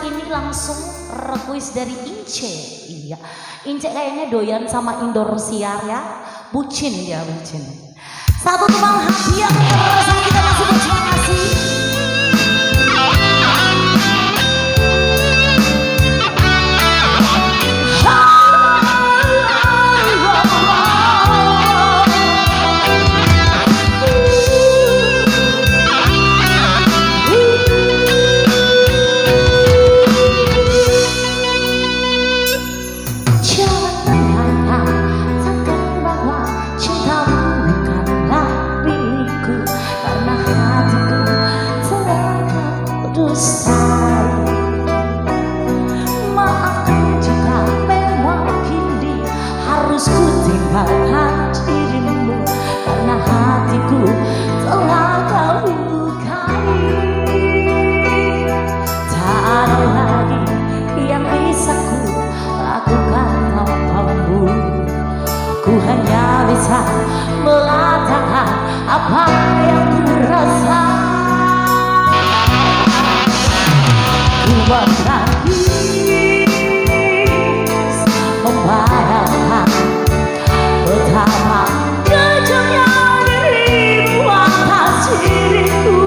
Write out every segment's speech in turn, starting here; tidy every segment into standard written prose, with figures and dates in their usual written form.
ini langsung request dari Ince. Iya, Ince kayaknya doyan sama Indosiar ya. Bucin dia, bucin. Satu tumpang hadiah untuk kita masih berterima kasih. Maafkan jika memang kini harus ku tinggalkan dirimu, karena hatiku telah kau lukai. Tak ada lagi yang bisa ku lakukan tanpamu. Ku hanya bisa mengatakan apa yang ku rasa. Menangis, membayangkan betapa kejamnya dirimu atas diriku.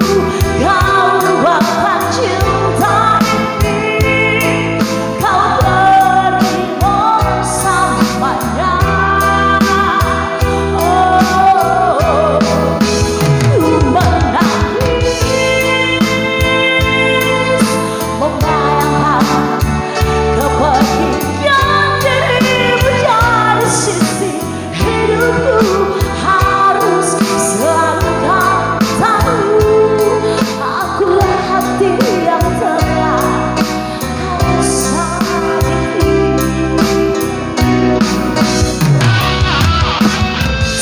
Kau luapkan cinta ini, kau pergi bersamanya. Oh, ku menangis, kepergian dirimu dari sisi hidupku. Harus selalu kau tahu, akulah hati yang telah kau sakiti.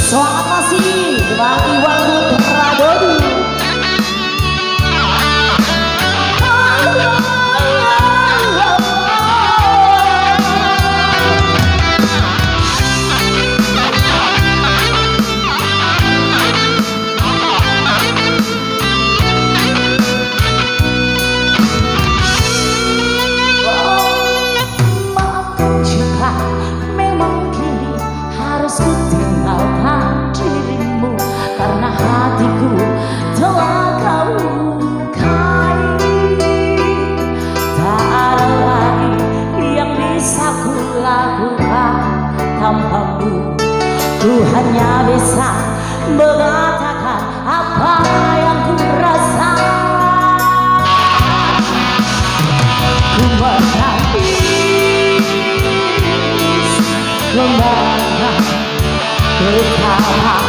Selamat masih bagi waktu Pradodu. Hatiku telah kau lukai. Tak ada lagi yang bisa ku lakukan tanpamu. Ku hanya bisa mengatakan apa yang ku rasa. Ku menangis, membayangkan betapa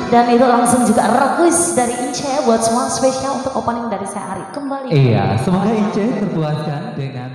dan itu langsung juga request dari Ince buat semua spesial untuk opening dari saya Ari kembali. Iya, semoga Ince terpuaskan dengan